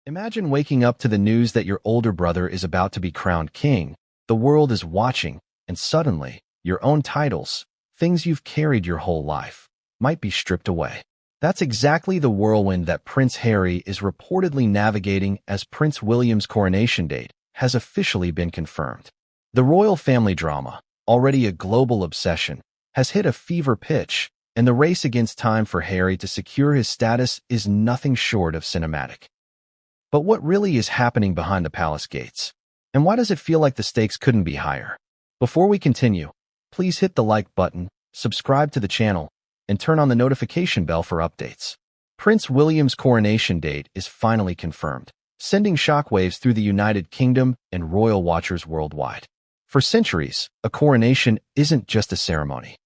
Imagine waking up to the news that your older brother is about to be crowned king. The world is watching, and suddenly, your own titles, things you've carried your whole life, might be stripped away. That's exactly the whirlwind that Prince Harry is reportedly navigating as Prince William's coronation date has officially been confirmed. The royal family drama, already a global obsession, has hit a fever pitch, and the race against time for Harry to secure his status is nothing short of cinematic. But what really is happening behind the palace gates? And why does it feel like the stakes couldn't be higher? Before we continue, please hit the like button, subscribe to the channel, and turn on the notification bell for updates. Prince William's coronation date is finally confirmed, sending shockwaves through the United Kingdom and royal watchers worldwide. For centuries, a coronation isn't just a ceremony.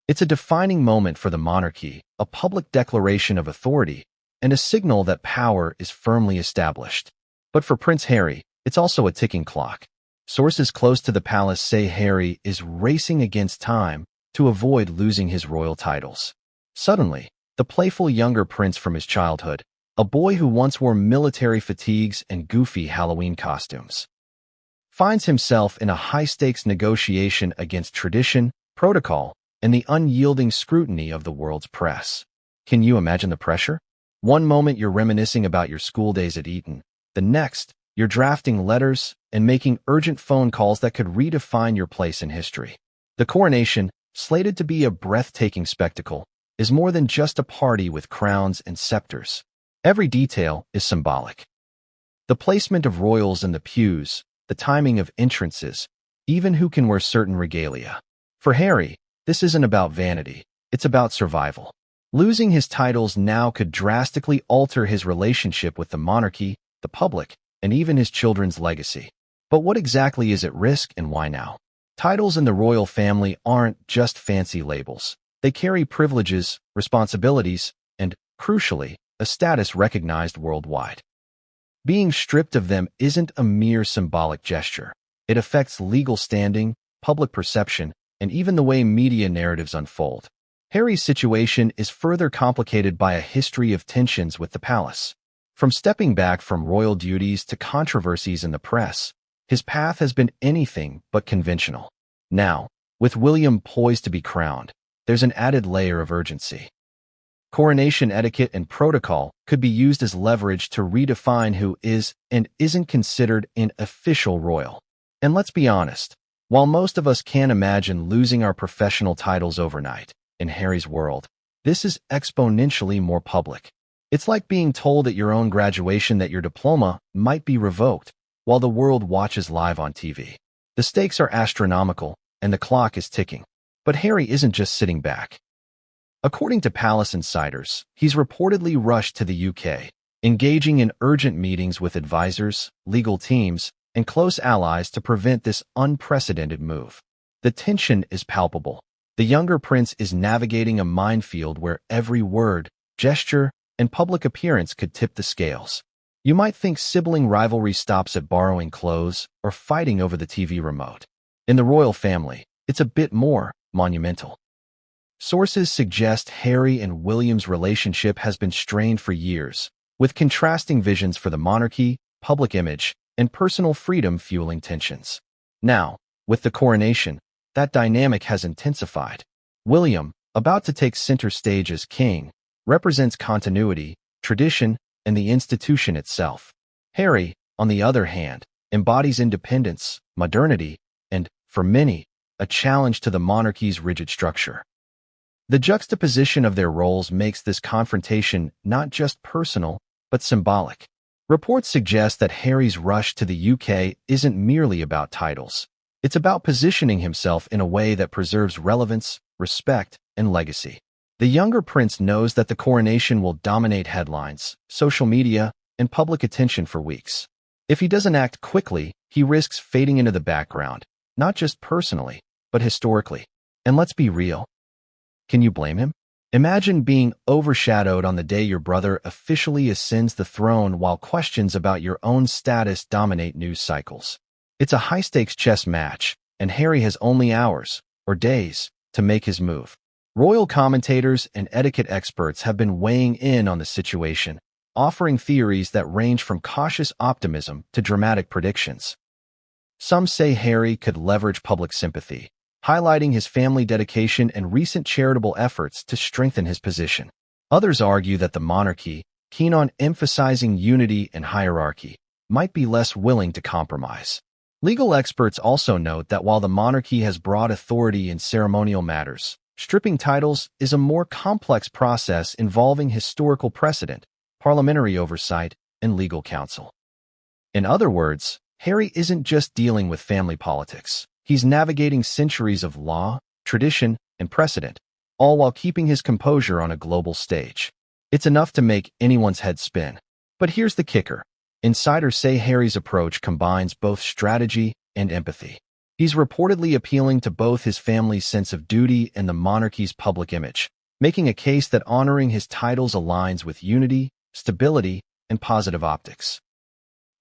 It's a defining moment for the monarchy, a public declaration of authority, and a signal that power is firmly established. But for Prince Harry, it's also a ticking clock. Sources close to the palace say Harry is racing against time to avoid losing his royal titles. Suddenly, the playful younger prince from his childhood, a boy who once wore military fatigues and goofy Halloween costumes, finds himself in a high-stakes negotiation against tradition, protocol, and the unyielding scrutiny of the world's press. Can you imagine the pressure? One moment you're reminiscing about your school days at Eton. The next, you're drafting letters and making urgent phone calls that could redefine your place in history. The coronation, slated to be a breathtaking spectacle, is more than just a party with crowns and scepters. Every detail is symbolic. The placement of royals in the pews, the timing of entrances, even who can wear certain regalia. For Harry, this isn't about vanity, it's about survival. Losing his titles now could drastically alter his relationship with the monarchy, the public, and even his children's legacy. But what exactly is at risk and why now? Titles in the royal family aren't just fancy labels. They carry privileges, responsibilities, and, crucially, a status recognized worldwide. Being stripped of them isn't a mere symbolic gesture. It affects legal standing, public perception, and even the way media narratives unfold. Harry's situation is further complicated by a history of tensions with the palace. From stepping back from royal duties to controversies in the press, his path has been anything but conventional. Now, with William poised to be crowned, there's an added layer of urgency. Coronation etiquette and protocol could be used as leverage to redefine who is and isn't considered an official royal. And let's be honest, while most of us can't imagine losing our professional titles overnight, in Harry's world, this is exponentially more public. It's like being told at your own graduation that your diploma might be revoked, while the world watches live on TV. The stakes are astronomical, and the clock is ticking. But Harry isn't just sitting back. According to palace insiders, he's reportedly rushed to the UK, engaging in urgent meetings with advisors, legal teams, and close allies to prevent this unprecedented move. The tension is palpable. The younger prince is navigating a minefield where every word, gesture, and public appearance could tip the scales. You might think sibling rivalry stops at borrowing clothes or fighting over the TV remote. In the royal family, it's a bit more monumental. Sources suggest Harry and William's relationship has been strained for years, with contrasting visions for the monarchy, public image, and personal freedom fueling tensions. Now, with the coronation, that dynamic has intensified. William, about to take center stage as king, represents continuity, tradition, and the institution itself. Harry, on the other hand, embodies independence, modernity, and, for many, a challenge to the monarchy's rigid structure. The juxtaposition of their roles makes this confrontation not just personal, but symbolic. Reports suggest that Harry's rush to the UK isn't merely about titles. It's about positioning himself in a way that preserves relevance, respect, and legacy. The younger prince knows that the coronation will dominate headlines, social media, and public attention for weeks. If he doesn't act quickly, he risks fading into the background, not just personally, but historically. And let's be real. Can you blame him? Imagine being overshadowed on the day your brother officially ascends the throne while questions about your own status dominate news cycles. It's a high-stakes chess match, and Harry has only hours, or days, to make his move. Royal commentators and etiquette experts have been weighing in on the situation, offering theories that range from cautious optimism to dramatic predictions. Some say Harry could leverage public sympathy, highlighting his family dedication and recent charitable efforts to strengthen his position. Others argue that the monarchy, keen on emphasizing unity and hierarchy, might be less willing to compromise. Legal experts also note that while the monarchy has broad authority in ceremonial matters, stripping titles is a more complex process involving historical precedent, parliamentary oversight, and legal counsel. In other words, Harry isn't just dealing with family politics. He's navigating centuries of law, tradition, and precedent, all while keeping his composure on a global stage. It's enough to make anyone's head spin. But here's the kicker. Insiders say Harry's approach combines both strategy and empathy. He's reportedly appealing to both his family's sense of duty and the monarchy's public image, making a case that honoring his titles aligns with unity, stability, and positive optics.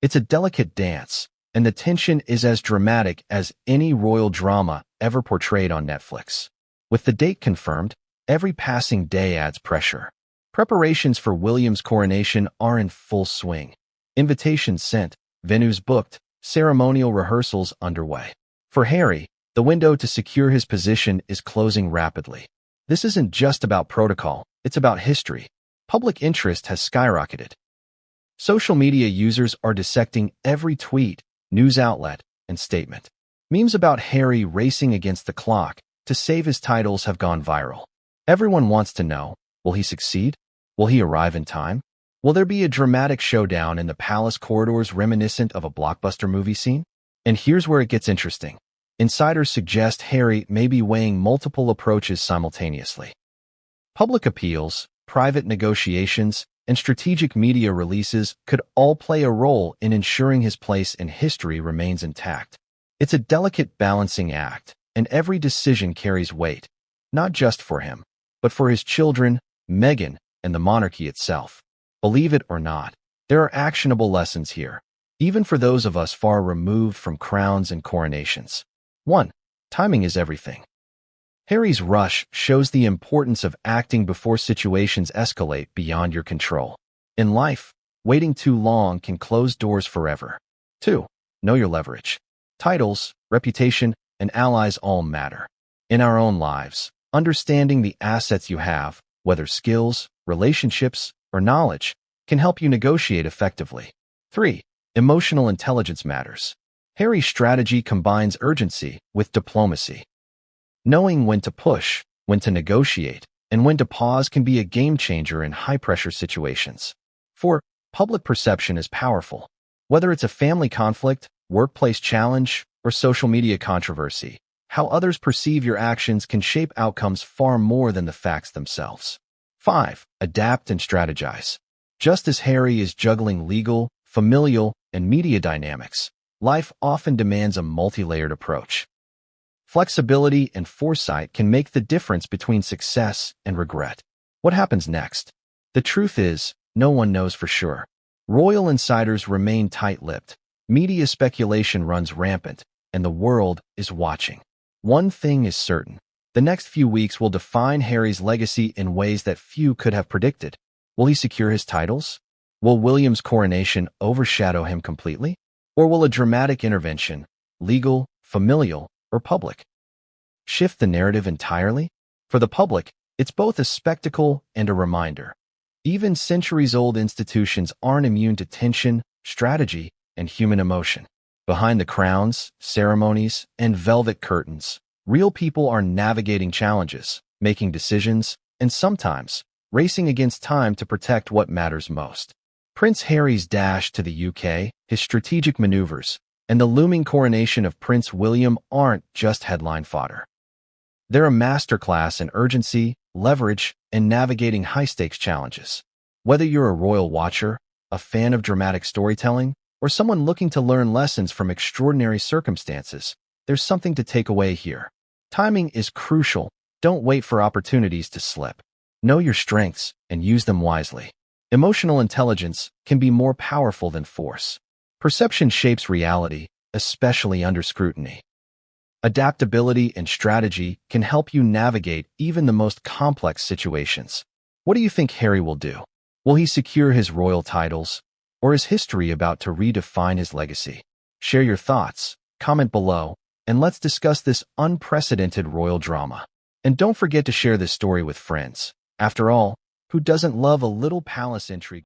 It's a delicate dance, and the tension is as dramatic as any royal drama ever portrayed on Netflix. With the date confirmed, every passing day adds pressure. Preparations for William's coronation are in full swing. Invitations sent, venues booked, ceremonial rehearsals underway. For Harry, the window to secure his position is closing rapidly. This isn't just about protocol, it's about history. Public interest has skyrocketed. Social media users are dissecting every tweet, news outlet, and statement. Memes about Harry racing against the clock to save his titles have gone viral. Everyone wants to know, will he succeed? Will he arrive in time? Will there be a dramatic showdown in the palace corridors reminiscent of a blockbuster movie scene? And here's where it gets interesting. Insiders suggest Harry may be weighing multiple approaches simultaneously. Public appeals, private negotiations, and strategic media releases could all play a role in ensuring his place in history remains intact. It's a delicate balancing act, and every decision carries weight, not just for him, but for his children, Meghan, and the monarchy itself. Believe it or not, there are actionable lessons here, even for those of us far removed from crowns and coronations. 1. Timing is everything. Harry's rush shows the importance of acting before situations escalate beyond your control. In life, waiting too long can close doors forever. 2. Know your leverage. Titles, reputation, and allies all matter. In our own lives, understanding the assets you have, whether skills, relationships, or knowledge, can help you negotiate effectively. 3. Emotional intelligence matters. Harry's strategy combines urgency with diplomacy. Knowing when to push, when to negotiate, and when to pause can be a game changer in high-pressure situations. 4. Public perception is powerful. Whether it's a family conflict, workplace challenge, or social media controversy, how others perceive your actions can shape outcomes far more than the facts themselves. 5. Adapt and strategize. Just as Harry is juggling legal, familial, and media dynamics, life often demands a multi-layered approach. Flexibility and foresight can make the difference between success and regret. What happens next? The truth is, no one knows for sure. Royal insiders remain tight-lipped, media speculation runs rampant, and the world is watching. One thing is certain. The next few weeks will define Harry's legacy in ways that few could have predicted. Will he secure his titles? Will William's coronation overshadow him completely? Or will a dramatic intervention, legal, familial, or public, shift the narrative entirely? For the public, it's both a spectacle and a reminder. Even centuries-old institutions aren't immune to tension, strategy, and human emotion. Behind the crowns, ceremonies, and velvet curtains, real people are navigating challenges, making decisions, and sometimes racing against time to protect what matters most. Prince Harry's dash to the UK, his strategic maneuvers, and the looming coronation of Prince William aren't just headline fodder. They're a masterclass in urgency, leverage, and navigating high-stakes challenges. Whether you're a royal watcher, a fan of dramatic storytelling, or someone looking to learn lessons from extraordinary circumstances, there's something to take away here. Timing is crucial. Don't wait for opportunities to slip. Know your strengths and use them wisely. Emotional intelligence can be more powerful than force. Perception shapes reality, especially under scrutiny. Adaptability and strategy can help you navigate even the most complex situations. What do you think Harry will do? Will he secure his royal titles, or is history about to redefine his legacy? Share your thoughts, comment below, and let's discuss this unprecedented royal drama. And don't forget to share this story with friends. After all, who doesn't love a little palace intrigue?